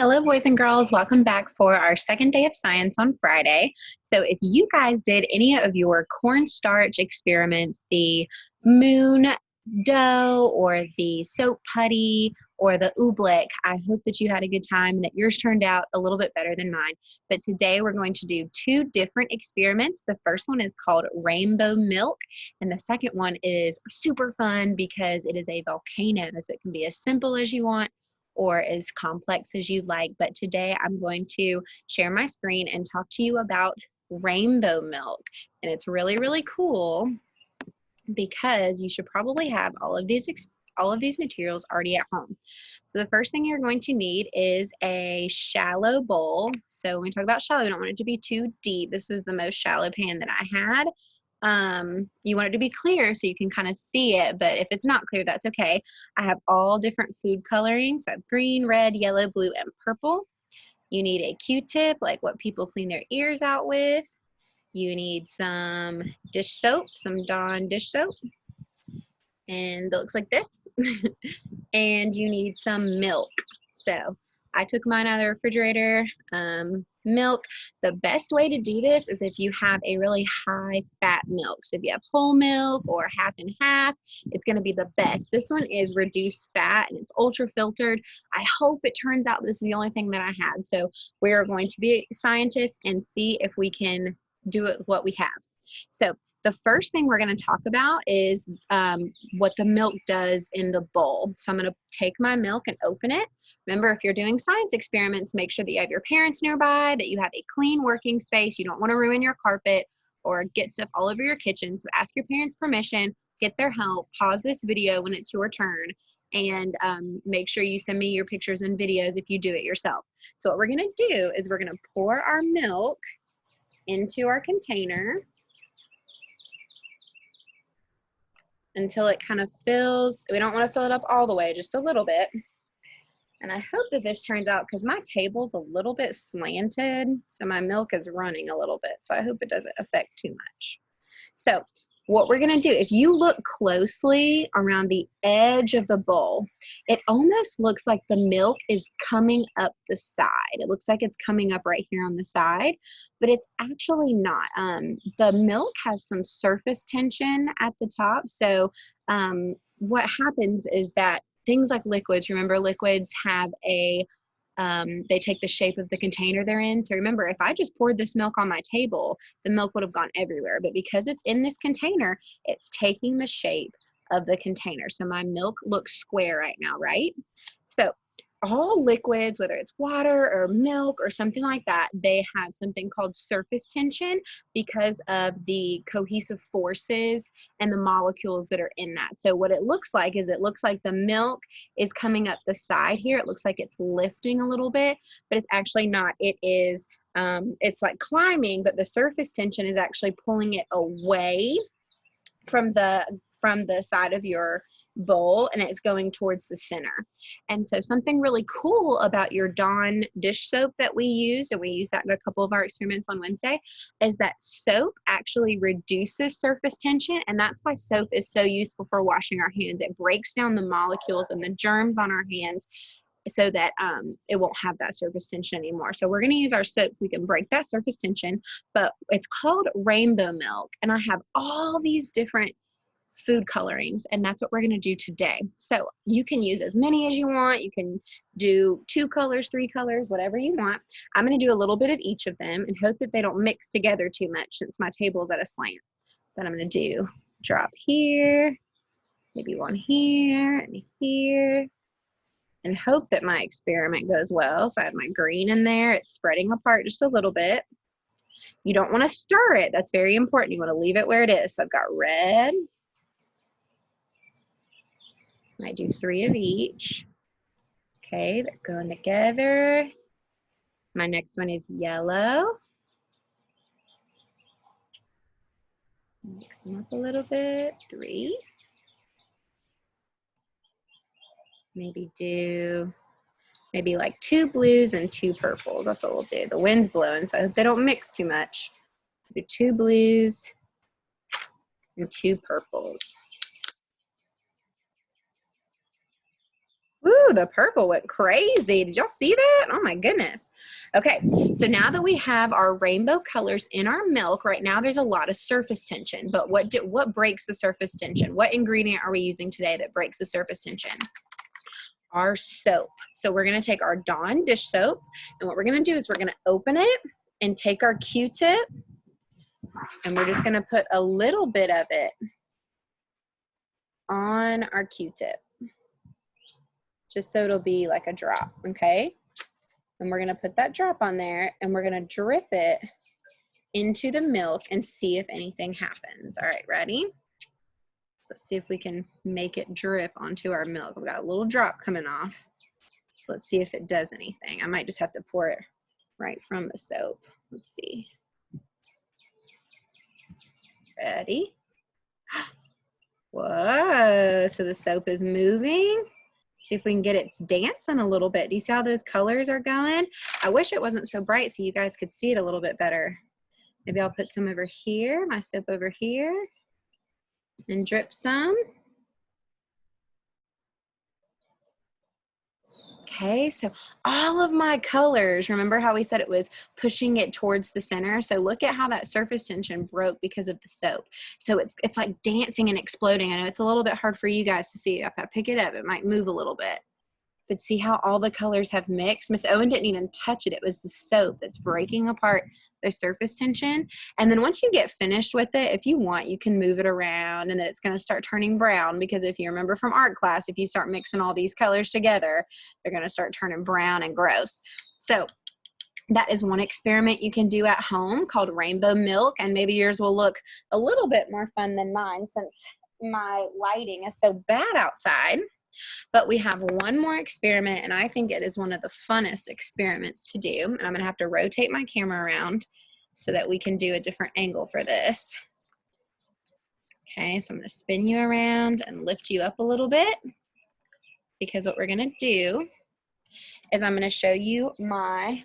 Hello, boys and girls. Welcome back for our second day of science on Friday. So if you guys did any of your cornstarch experiments, the moon dough or the soap putty or the oobleck, I hope that you had a good time and that yours turned out a little bit better than mine. But today we're going to do two different experiments. The first one is called rainbow milk, and the second one is super fun because it is a volcano. So it can be as simple as you want or as complex as you'd like. But today I'm going to share my screen and talk to you about rainbow milk. And it's really, really cool because you should probably have all of these materials already at home. So the first thing you're going to need is a shallow bowl. So when we talk about shallow, we don't want it to be too deep. This was the most shallow pan that I had. You want it to be clear so you can kind of see it, but if it's not clear, that's okay. I have all different food colorings. I have green, red, yellow, blue, and purple. You need a Q-tip, like what people clean their ears out with. You need some dish soap, some Dawn dish soap, and it looks like this. And you need some milk. So I took mine out of the refrigerator. Milk, the best way to do this is if you have a really high fat milk. So if you have whole milk or half and half, it's going to be the best. This one is reduced fat and it's ultra filtered. I hope it turns out this is the only thing that I had. So we're going to be scientists and see if we can do it what we have. So the first thing we're going to talk about is what the milk does in the bowl. So I'm going to take my milk and open it. Remember, if you're doing science experiments, make sure that you have your parents nearby, that you have a clean working space. You don't want to ruin your carpet or get stuff all over your kitchen. So ask your parents' permission, get their help, pause this video when it's your turn, and make sure you send me your pictures and videos if you do it yourself. So what we're going to do is we're going to pour our milk into our container until it kind of fills. We don't want to fill it up all the way, just a little bit. And I hope that this turns out, because my table's a little bit slanted, so my milk is running a little bit. So I hope it doesn't affect too much. So what we're going to do, if you look closely around the edge of the bowl, it almost looks like the milk is coming up the side. It looks like it's coming up right here on the side, but it's actually not. The milk has some surface tension at the top. So what happens is that things like liquids, remember liquids have they take the shape of the container they're in. So remember, if I just poured this milk on my table, the milk would have gone everywhere. But because it's in this container, it's taking the shape of the container. So my milk looks square right now, right? So all liquids, whether it's water or milk or something like that, they have something called surface tension because of the cohesive forces and the molecules that are in that. So what it looks like is it looks like the milk is coming up the side here. It looks like it's lifting a little bit, but it's actually not. It is, it's like climbing, but the surface tension is actually pulling it away from the side of your bowl, and it's going towards the center. And so something really cool about your Dawn dish soap that we used, and we used that in a couple of our experiments on Wednesday, is that soap actually reduces surface tension, and that's why soap is so useful for washing our hands. It breaks down the molecules and the germs on our hands so that it won't have that surface tension anymore. So we're going to use our soap so we can break that surface tension, but it's called rainbow milk, and I have all these different food colorings, and that's what we're going to do today. So you can use as many as you want. You can do 2 colors, 3 colors, whatever you want. I'm going to do a little bit of each of them and hope that they don't mix together too much since my table is at a slant. But I'm going to do drop here, maybe one here and here, and hope that my experiment goes well. So I have my green in there. It's spreading apart just a little bit. You don't want to stir it. That's very important. You want to leave it where it is. So I've got red. So I do 3 of each. Okay, they're going together. My next one is yellow. Mix them up a little bit. 3. Maybe like 2 blues and 2 purples. That's what we'll do. The wind's blowing, so I hope they don't mix too much. Do 2 blues and 2 purples. Ooh, the purple went crazy. Did y'all see that? Oh my goodness. Okay, so now that we have our rainbow colors in our milk, right now there's a lot of surface tension. But what breaks the surface tension? What ingredient are we using today that breaks the surface tension? Our soap. So we're gonna take our Dawn dish soap, and what we're gonna do is we're gonna open it and take our Q-tip, and we're just gonna put a little bit of it on our Q-tip, just so it'll be like a drop, okay? And we're gonna put that drop on there, and we're gonna drip it into the milk and see if anything happens. All right, ready? So let's see if we can make it drip onto our milk. We've got a little drop coming off. So let's see if it does anything. I might just have to pour it right from the soap. Let's see. Ready? Whoa, so the soap is moving. See if we can get it dancing a little bit. Do you see how those colors are going? I wish it wasn't so bright so you guys could see it a little bit better. Maybe I'll put some over here, my soap over here, and drip some. Okay, so all of my colors, remember how we said it was pushing it towards the center? So look at how that surface tension broke because of the soap. So it's like dancing and exploding. I know it's a little bit hard for you guys to see. If I pick it up, it might move a little bit. But see how all the colors have mixed? Miss Owen didn't even touch it. It was the soap that's breaking apart the surface tension. And then once you get finished with it, if you want, you can move it around, and then it's going to start turning brown, because if you remember from art class, if you start mixing all these colors together, they're going to start turning brown and gross. So that is one experiment you can do at home called rainbow milk, and maybe yours will look a little bit more fun than mine since my lighting is so bad outside. But we have one more experiment, and I think it is one of the funnest experiments to do. And I'm going to have to rotate my camera around so that we can do a different angle for this. Okay, so I'm going to spin you around and lift you up a little bit, because what we're going to do is I'm going to show you my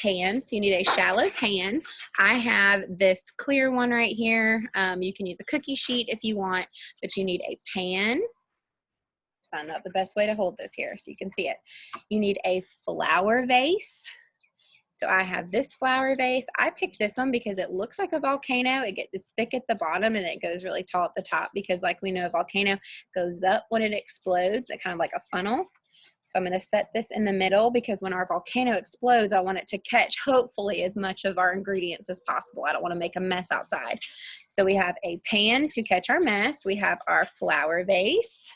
pan. So you need a shallow pan. I have this clear one right here. You can use a cookie sheet if you want, but you need a pan. Found out the best way to hold this here so you can see it. You need a flower vase. So I have this flower vase. I picked this one because it looks like a volcano. It's thick at the bottom and it goes really tall at the top, because like we know, a volcano goes up when it explodes, it kind of like a funnel. So I'm going to set this in the middle, because when our volcano explodes, I want it to catch hopefully as much of our ingredients as possible. I don't want to make a mess outside. So we have a pan to catch our mess. We have our flower vase.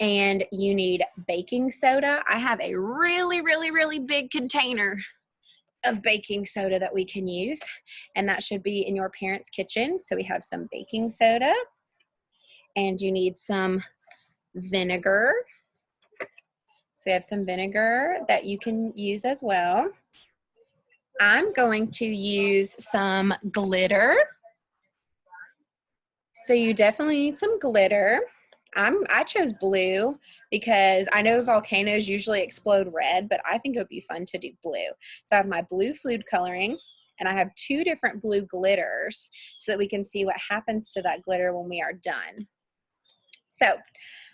And you need baking soda. I have a really big container of baking soda that we can use, and that should be in your parents' kitchen. So we have some baking soda, and you need some vinegar. So we have some vinegar that you can use as well. I'm going to use some glitter. So you definitely need some glitter. I chose blue because I know volcanoes usually explode red, but I think it would be fun to do blue. So I have my blue food coloring, and I have 2 different blue glitters so that we can see what happens to that glitter when we are done. So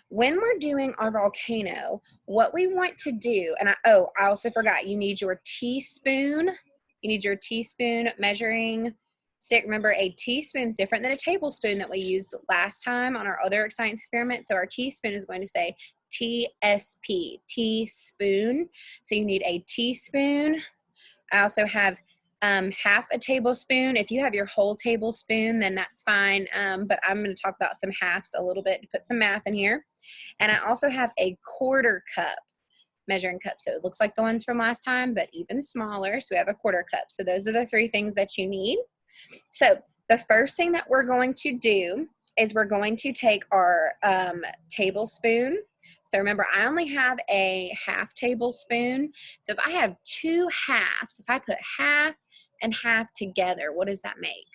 when we're doing our volcano, what we want to do, and I also forgot, you need your teaspoon. You need your teaspoon measuring stick. Remember, a teaspoon is different than a tablespoon that we used last time on our other science experiment. So our teaspoon is going to say TSP, teaspoon. So you need a teaspoon. I also have half a tablespoon. If you have your whole tablespoon, then that's fine. But I'm going to talk about some halves a little bit to put some math in here. And I also have a quarter cup measuring cup. So it looks like the ones from last time, but even smaller. So we have a quarter cup. So those are the 3 things that you need. So the first thing that we're going to do is we're going to take our tablespoon. So remember, I only have a half tablespoon. So if I have 2 halves, if I put half and half together, what does that make?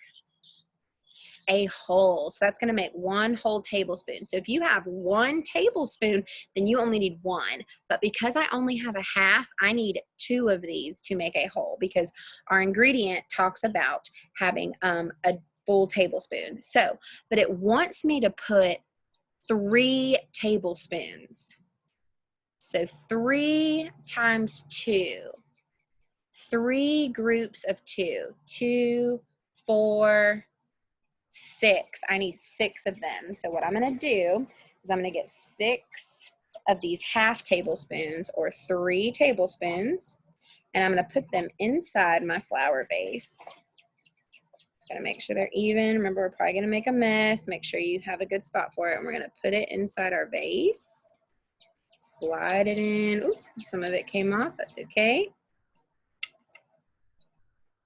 A whole. So that's going to make 1 whole tablespoon. So if you have 1 tablespoon, then you only need 1. But because I only have a half, I need 2 of these to make a whole, because our ingredient talks about having a full tablespoon. So, but it wants me to put 3 tablespoons. So 3 times 2. 3 groups of 2. 2, 4, 6. I need 6 of them. So what I'm going to do is I'm going to get 6 of these half tablespoons or 3 tablespoons, and I'm going to put them inside my flour base. Gotta make sure they're even. Remember, we're probably gonna make a mess. Make sure you have a good spot for it. And we're gonna put it inside our base. Slide it in. Ooh, some of it came off, that's okay.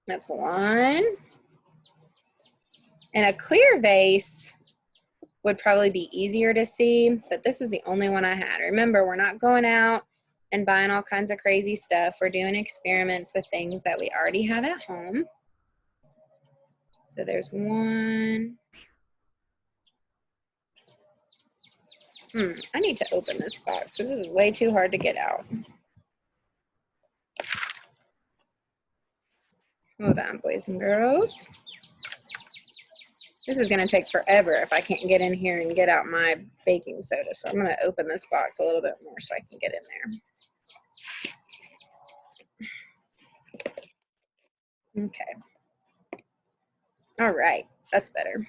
That's 1. And a clear vase would probably be easier to see, but this was the only one I had. Remember, we're not going out and buying all kinds of crazy stuff. We're doing experiments with things that we already have at home. So there's 1. I need to open this box because this is way too hard to get out. Hold on, boys and girls. This is going to take forever if I can't get in here and get out my baking soda. So I'm going to open this box a little bit more so I can get in there. Okay. All right. That's better.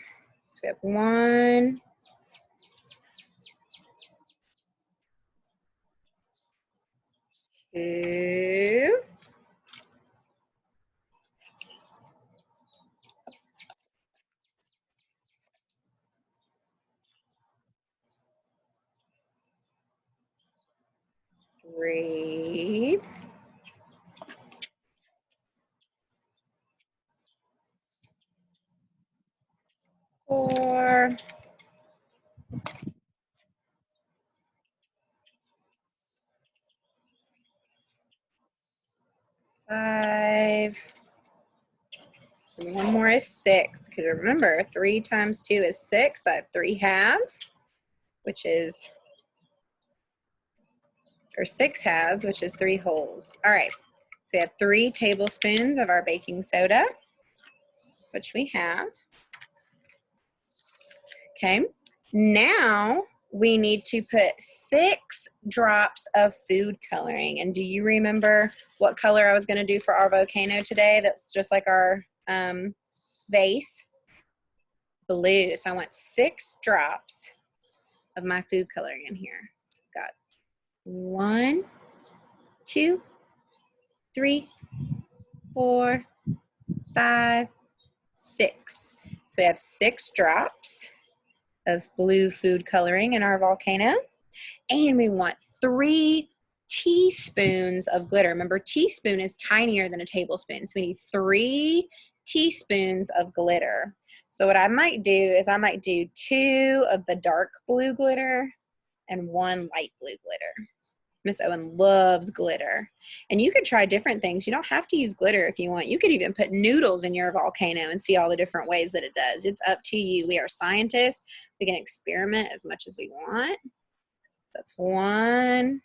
So we have 1. 2. 3. 4. 5. And 1 more is 6, because remember, 3 times 2 is 6. I have 3 halves, which is, or 6 halves, which is 3 wholes. All right, so we have 3 tablespoons of our baking soda, which we have. Okay, now we need to put 6 drops of food coloring. And do you remember what color I was going to do for our volcano today? That's just like our vase. Blue. So I want 6 drops of my food coloring in here. So we've got 1, 2, 3, 4, 5, 6. So we have 6 drops of blue food coloring in our volcano. And we want 3 teaspoons of glitter. Remember, teaspoon is tinier than a tablespoon. So we need 3 teaspoons of glitter. So what I might do is I might do 2 of the dark blue glitter and 1 light blue glitter. Miss Owen loves glitter. And you could try different things. You don't have to use glitter if you want. You could even put noodles in your volcano and see all the different ways that it does. It's up to you. We are scientists. We can experiment as much as we want. That's 1.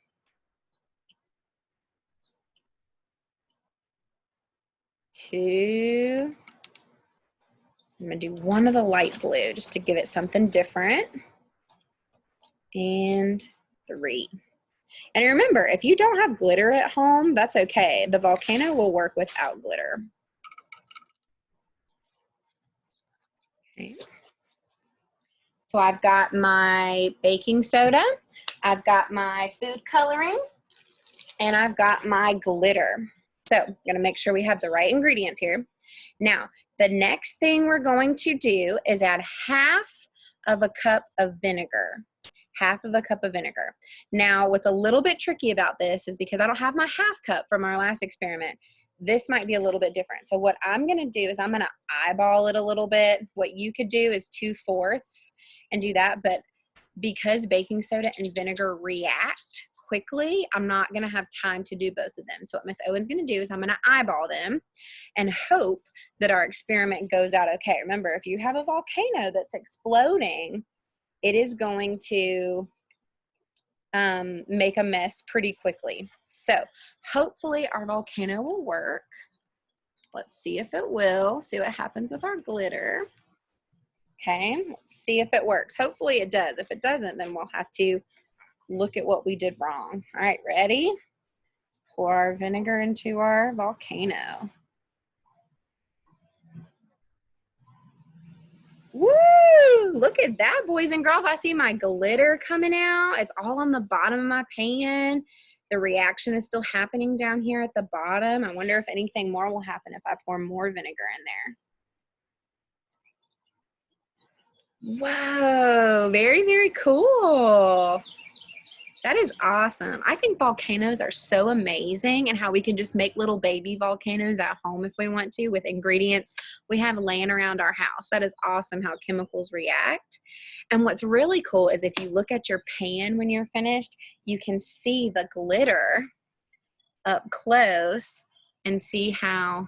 2. I'm going to do 1 of the light blue just to give it something different. And 3. And remember, if you don't have glitter at home, that's okay. The volcano will work without glitter. Okay. So I've got my baking soda, I've got my food coloring, and I've got my glitter. So I'm going to make sure we have the right ingredients here. Now, the next thing we're going to do is add half of a cup of vinegar. Half of a cup of vinegar. Now, what's a little bit tricky about this is because I don't have my half cup from our last experiment. This might be a little bit different. So what I'm going to do is I'm going to eyeball it a little bit. What you could do is 2/4 and do that. But because baking soda and vinegar react quickly, I'm not going to have time to do both of them. So what Miss Owen's going to do is I'm going to eyeball them and hope that our experiment goes out okay. Remember, if you have a volcano that's exploding, it is going to make a mess pretty quickly. So hopefully our volcano will work. Let's see if it will. See what happens with our glitter. Okay, let's see if it works. Hopefully it does. If it doesn't, then we'll have to look at what we did wrong. All right, ready? Pour our vinegar into our volcano. Woo! Look at that, boys and girls. I see my glitter coming out. It's all on the bottom of my pan. The reaction is still happening down here at the bottom. I wonder if anything more will happen if I pour more vinegar in there. Whoa, very, very cool. That is awesome. I think volcanoes are so amazing, and how we can just make little baby volcanoes at home if we want to with ingredients we have laying around our house. That is awesome how chemicals react. And what's really cool is if you look at your pan when you're finished, you can see the glitter up close and see how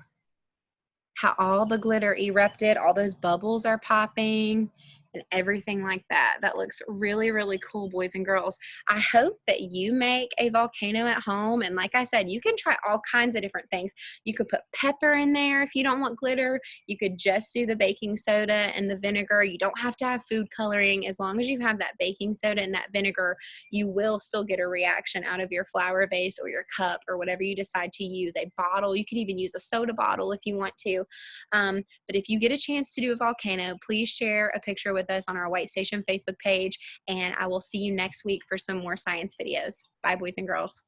all the glitter erupted, all those bubbles are popping and everything like that. That looks really, really cool, boys and girls. I hope that you make a volcano at home. And like I said, you can try all kinds of different things. You could put pepper in there if you don't want glitter. You could just do the baking soda and the vinegar. You don't have to have food coloring. As long as you have that baking soda and that vinegar, you will still get a reaction out of your flower vase or your cup or whatever you decide to use. A bottle, you could even use a soda bottle if you want to. But if you get a chance to do a volcano, please share a picture with us on our White Station Facebook page, and I will see you next week for some more science videos. Bye, boys and girls.